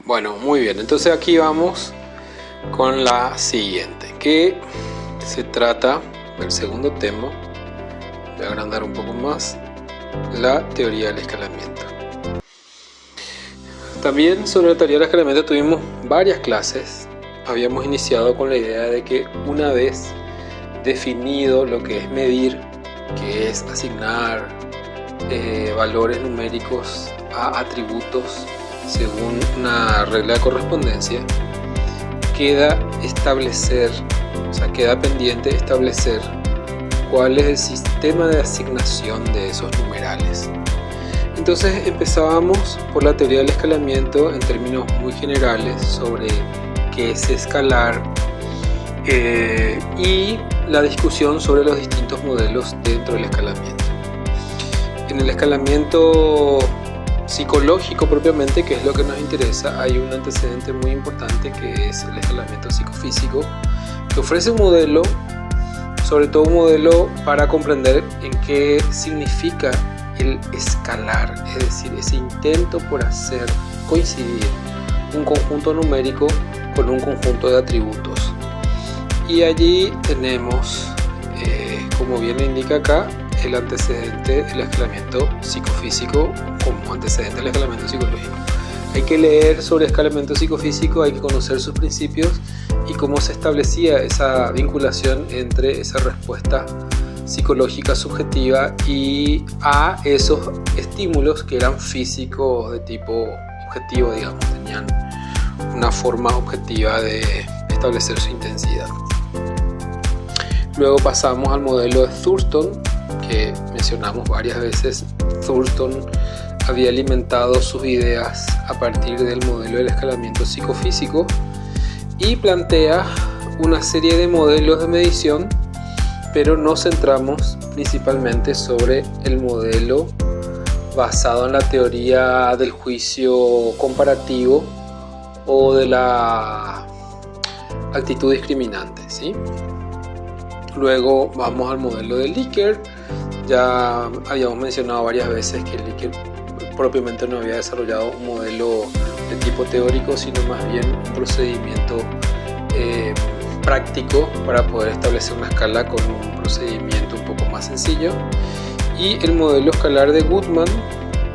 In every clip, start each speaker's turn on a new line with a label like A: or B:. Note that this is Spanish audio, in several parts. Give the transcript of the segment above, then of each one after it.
A: Bueno, muy bien, entonces aquí vamos con la siguiente, que se trata del segundo tema. Voy a agrandar un poco más la teoría del escalamiento. También sobre la teoría del escalamiento tuvimos varias clases. Habíamos iniciado con la idea de que una vez definido lo que es medir, que es asignar valores numéricos a atributos según una regla de correspondencia, queda pendiente establecer cuál es el sistema de asignación de esos numerales. Entonces empezábamos por la teoría del escalamiento en términos muy generales sobre qué es escalar y la discusión sobre los distintos modelos dentro del escalamiento. En el escalamiento psicológico propiamente, que es lo que nos interesa, hay un antecedente muy importante que es el escalamiento psicofísico, que ofrece un modelo, sobre todo un modelo para comprender en qué significa el escalar, es decir, ese intento por hacer coincidir un conjunto numérico con un conjunto de atributos. Y allí tenemos, como bien lo indica acá, el antecedente del escalamiento psicofísico como antecedente del escalamiento psicológico. Hay que leer sobre escalamiento psicofísico, hay que conocer sus principios y cómo se establecía esa vinculación entre esa respuesta psicológica subjetiva y a esos estímulos que eran físicos de tipo objetivo, digamos, tenían una forma objetiva de establecer su intensidad. Luego pasamos al modelo de Thurston, que mencionamos varias veces. Thurston había alimentado sus ideas a partir del modelo del escalamiento psicofísico y plantea una serie de modelos de medición, pero nos centramos principalmente sobre el modelo basado en la teoría del juicio comparativo o de la actitud discriminante, ¿sí? Luego vamos al modelo de Likert. Ya habíamos mencionado varias veces que Likert propiamente no había desarrollado un modelo de tipo teórico, sino más bien un procedimiento práctico para poder establecer una escala con un procedimiento un poco más sencillo. Y el modelo escalar de Goodman,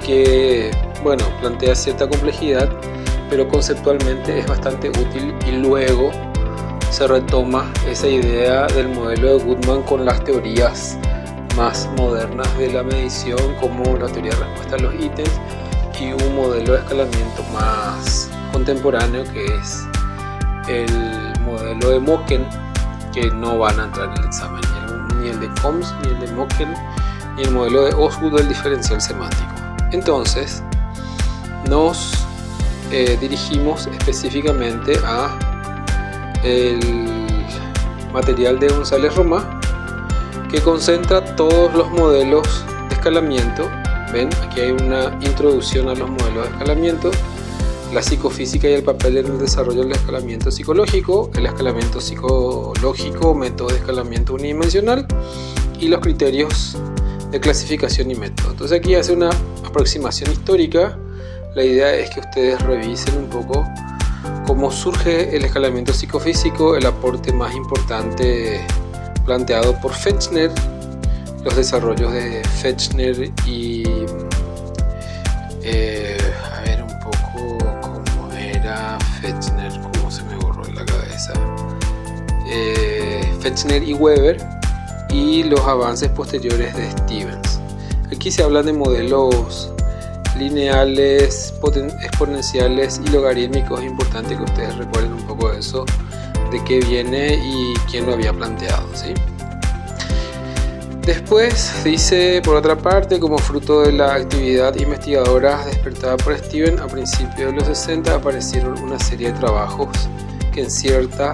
A: que bueno, plantea cierta complejidad, pero conceptualmente es bastante útil, y luego se retoma esa idea del modelo de Goodman con las teorías más modernas de la medición, como la teoría de respuesta a los ítems, y un modelo de escalamiento más contemporáneo que es el modelo de Moken, que no van a entrar en el examen, ni el de Combs, ni el de Moken, ni el modelo de Osgood del diferencial semántico. Entonces nos dirigimos específicamente a el material de González Romá, que concentra todos los modelos de escalamiento. Ven, aquí hay una introducción a los modelos de escalamiento, la psicofísica y el papel en el desarrollo del escalamiento psicológico, el escalamiento psicológico, método de escalamiento unidimensional y los criterios de clasificación y método. Entonces aquí hace una aproximación histórica. La idea es que ustedes revisen un poco cómo surge el escalamiento psicofísico, el aporte más importante planteado por Fechner, los desarrollos de Fechner y a ver un poco cómo era Fechner, cómo se me borró en la cabeza, Fechner y Weber, y los avances posteriores de Stevens. Aquí se hablan de modelos lineales, exponenciales y logarítmicos. Es importante que ustedes recuerden un poco de eso, de qué viene y quién lo había planteado, ¿sí? Después dice, por otra parte, como fruto de la actividad investigadora despertada por Steven a principios de los 60, aparecieron una serie de trabajos que en cierta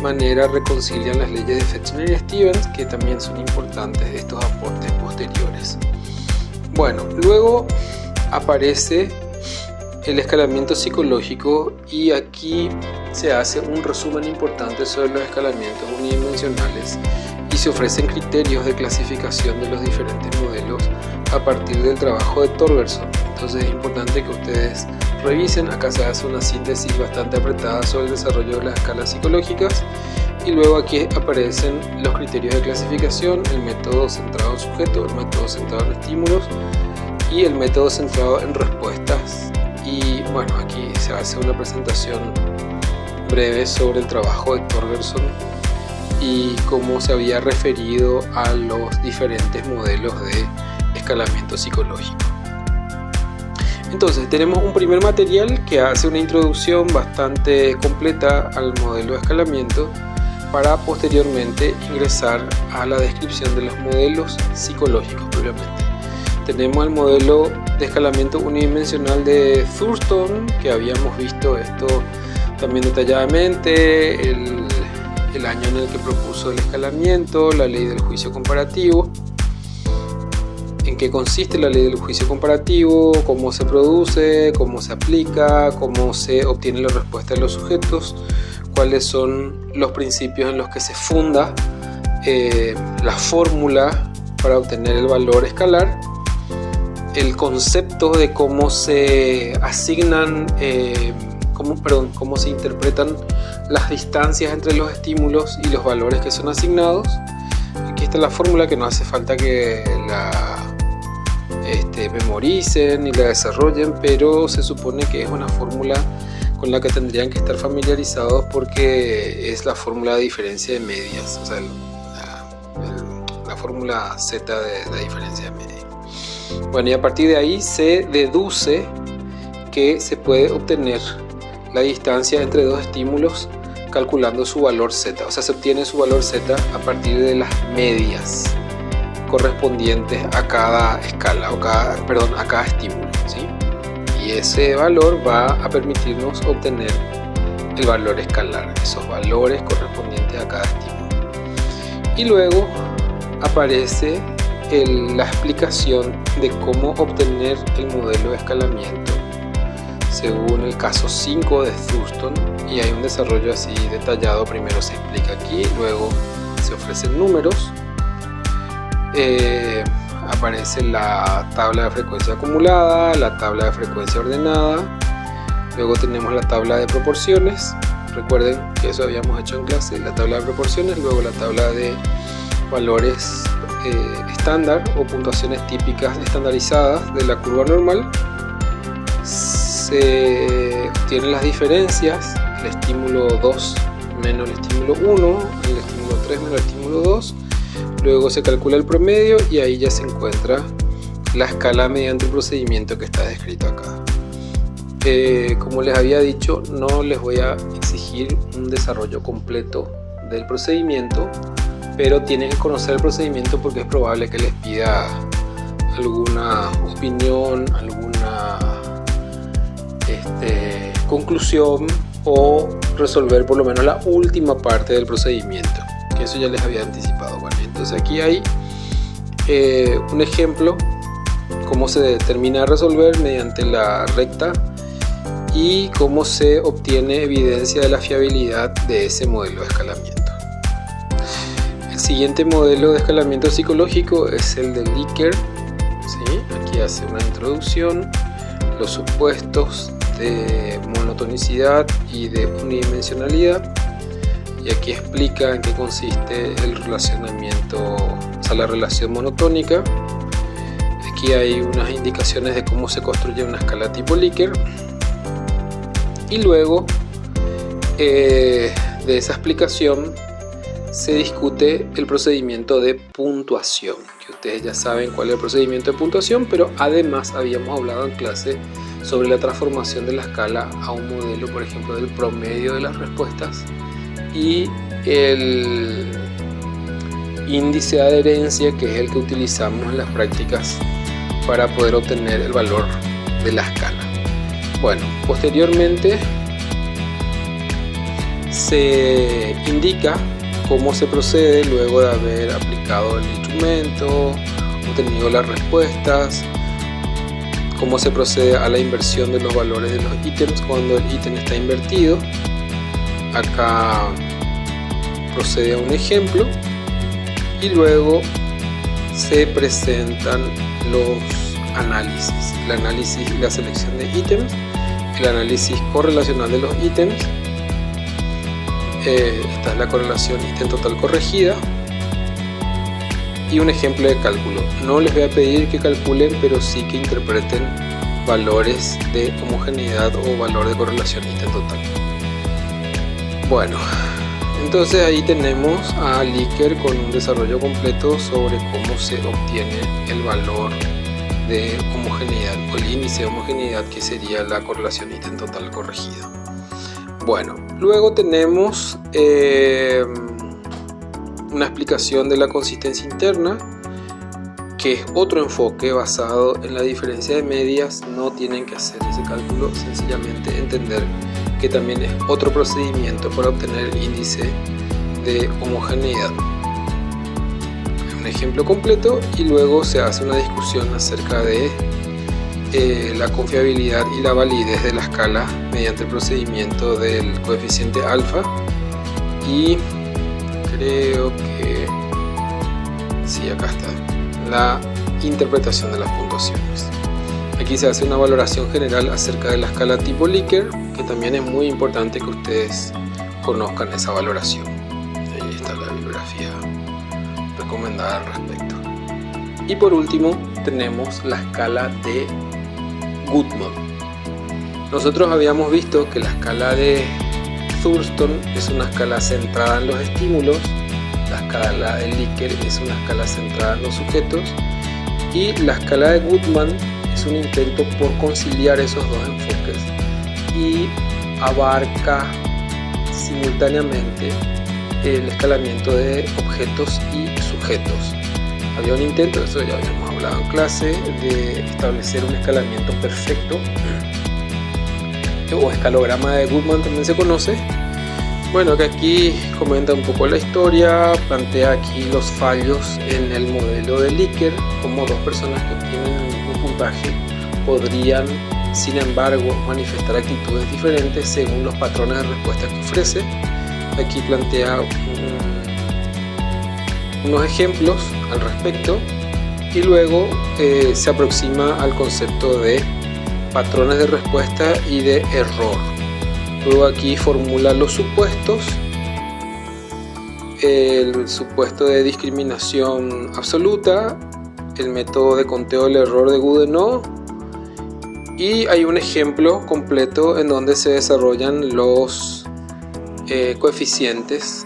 A: manera reconcilian las leyes de Fechner y Stevens, que también son importantes de estos aportes posteriores. Bueno, luego aparece el escalamiento psicológico, y aquí se hace un resumen importante sobre los escalamientos unidimensionales y se ofrecen criterios de clasificación de los diferentes modelos a partir del trabajo de Torgerson. Entonces es importante que ustedes revisen. Acá se hace una síntesis bastante apretada sobre el desarrollo de las escalas psicológicas, y luego aquí aparecen los criterios de clasificación, el método centrado en sujeto, el método centrado en estímulos y el método centrado en respuestas. Y bueno, aquí se hace una presentación breve sobre el trabajo de Torgerson y cómo se había referido a los diferentes modelos de escalamiento psicológico. Entonces tenemos un primer material que hace una introducción bastante completa al modelo de escalamiento, para posteriormente ingresar a la descripción de los modelos psicológicos propiamente. Tenemos el modelo de escalamiento unidimensional de Thurston, que habíamos visto esto también detalladamente, el año en el que propuso el escalamiento, la ley del juicio comparativo, en qué consiste la ley del juicio comparativo, cómo se produce, cómo se aplica, cómo se obtiene la respuesta de los sujetos, cuáles son los principios en los que se funda la fórmula para obtener el valor escalar, el concepto de cómo se asignan, cómo se interpretan las distancias entre los estímulos y los valores que son asignados. Aquí está la fórmula, que no hace falta que la memoricen y la desarrollen, pero se supone que es una fórmula con la que tendrían que estar familiarizados, porque es la fórmula de diferencia de medias, o sea, la fórmula Z de la diferencia de medias. Bueno, y a partir de ahí se deduce que se puede obtener la distancia entre dos estímulos calculando su valor Z, o sea, se obtiene su valor Z a partir de las medias correspondientes a cada escala, a cada estímulo, ¿sí? Y ese valor va a permitirnos obtener el valor escalar, esos valores correspondientes a cada estímulo. Y luego aparece la explicación de cómo obtener el modelo de escalamiento según el caso 5 de Thurston, y hay un desarrollo así detallado. Primero se explica aquí, luego se ofrecen números, aparece la tabla de frecuencia acumulada, la tabla de frecuencia ordenada, luego tenemos la tabla de proporciones. Recuerden que eso habíamos hecho en clase, la tabla de proporciones, luego la tabla de valores estándar o puntuaciones típicas estandarizadas de la curva normal. Se obtienen las diferencias, el estímulo 2 menos el estímulo 1, el estímulo 3 menos el estímulo 2. Luego se calcula el promedio y ahí ya se encuentra la escala mediante el procedimiento que está descrito acá. Como les había dicho, no les voy a exigir un desarrollo completo del procedimiento, pero tienen que conocer el procedimiento porque es probable que les pida alguna opinión, alguna conclusión, o resolver por lo menos la última parte del procedimiento, que eso ya les había anticipado. Bueno, entonces aquí hay un ejemplo cómo se determina resolver mediante la recta y cómo se obtiene evidencia de la fiabilidad de ese modelo de escalamiento. El siguiente modelo de escalamiento psicológico es el de Likert, ¿sí? Aquí hace una introducción, los supuestos de monotonicidad y de unidimensionalidad, y aquí explica en qué consiste el relacionamiento, o sea, la relación monotónica. Aquí hay unas indicaciones de cómo se construye una escala tipo Likert, y luego de esa explicación se discute el procedimiento de puntuación, que ustedes ya saben cuál es el procedimiento de puntuación, pero además habíamos hablado en clase sobre la transformación de la escala a un modelo, por ejemplo, del promedio de las respuestas y el índice de adherencia, que es el que utilizamos en las prácticas para poder obtener el valor de la escala. Bueno, posteriormente se indica cómo se procede luego de haber aplicado el instrumento, obtenido las respuestas, cómo se procede a la inversión de los valores de los ítems cuando el ítem está invertido. Acá procede a un ejemplo y luego se presentan los análisis: el análisis y la selección de ítems, el análisis correlacional de los ítems. Esta es la correlación ítem total corregida y un ejemplo de cálculo. No les voy a pedir que calculen, pero sí que interpreten valores de homogeneidad o valor de correlación ítem total. Bueno, entonces ahí tenemos a Likert con un desarrollo completo sobre cómo se obtiene el valor de homogeneidad o el índice de homogeneidad, que sería la correlación ítem total corregida. Bueno, luego tenemos una explicación de la consistencia interna, que es otro enfoque basado en la diferencia de medias. No tienen que hacer ese cálculo, sencillamente entender que también es otro procedimiento para obtener el índice de homogeneidad. Un ejemplo completo y luego se hace una discusión acerca de la confiabilidad y la validez de la escala mediante el procedimiento del coeficiente alfa, y creo que sí, acá está la interpretación de las puntuaciones. Aquí se hace una valoración general acerca de la escala tipo Likert, que también es muy importante que ustedes conozcan esa valoración. Ahí está la bibliografía recomendada al respecto. Y por último tenemos la escala de Goodman. Nosotros habíamos visto que la escala de Thurston es una escala centrada en los estímulos, la escala de Likert es una escala centrada en los sujetos, y la escala de Goodman es un intento por conciliar esos dos enfoques y abarca simultáneamente el escalamiento de objetos y sujetos. Había un intento, eso ya habíamos hablado en clase, de establecer un escalamiento perfecto, o escalograma de Goodman también se conoce. Bueno, que aquí comenta un poco la historia, plantea aquí los fallos en el modelo de Likert, como dos personas que obtienen el mismo puntaje podrían, sin embargo, manifestar actitudes diferentes según los patrones de respuesta que ofrece. Aquí plantea unos ejemplos al respecto y luego se aproxima al concepto de patrones de respuesta y de error. Luego aquí formula los supuestos: el supuesto de discriminación absoluta, el método de conteo del error de Goodenough, y hay un ejemplo completo en donde se desarrollan los coeficientes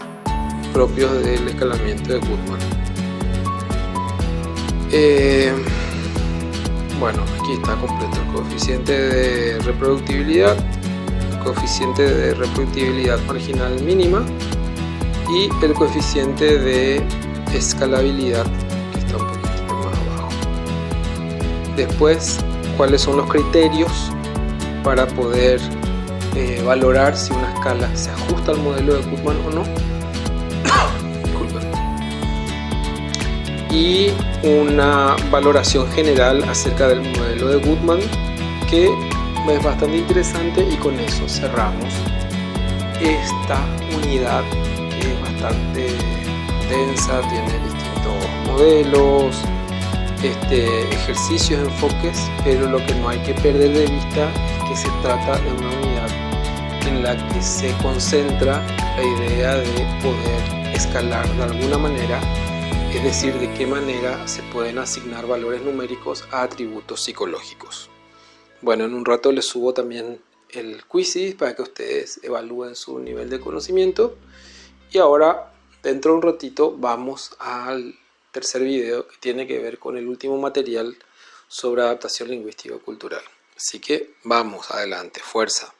A: propios del escalamiento de Goodman. Bueno, aquí está completo el coeficiente de reproductibilidad, el coeficiente de reproductibilidad marginal mínima y el coeficiente de escalabilidad, que está un poquito más abajo. Después, cuáles son los criterios para poder valorar si una escala se ajusta al modelo de Goodman o no. Disculpen. Y una valoración general acerca del modelo de Goodman, que es bastante interesante, y con eso cerramos esta unidad, que es bastante densa, tiene distintos modelos, ejercicios, enfoques, pero lo que no hay que perder de vista es que se trata de una unidad en la que se concentra la idea de poder escalar de alguna manera, es decir, de qué manera se pueden asignar valores numéricos a atributos psicológicos. Bueno, en un rato les subo también el quiz para que ustedes evalúen su nivel de conocimiento. Y ahora, dentro de un ratito, vamos al tercer video, que tiene que ver con el último material sobre adaptación lingüística cultural. Así que vamos, adelante, fuerza.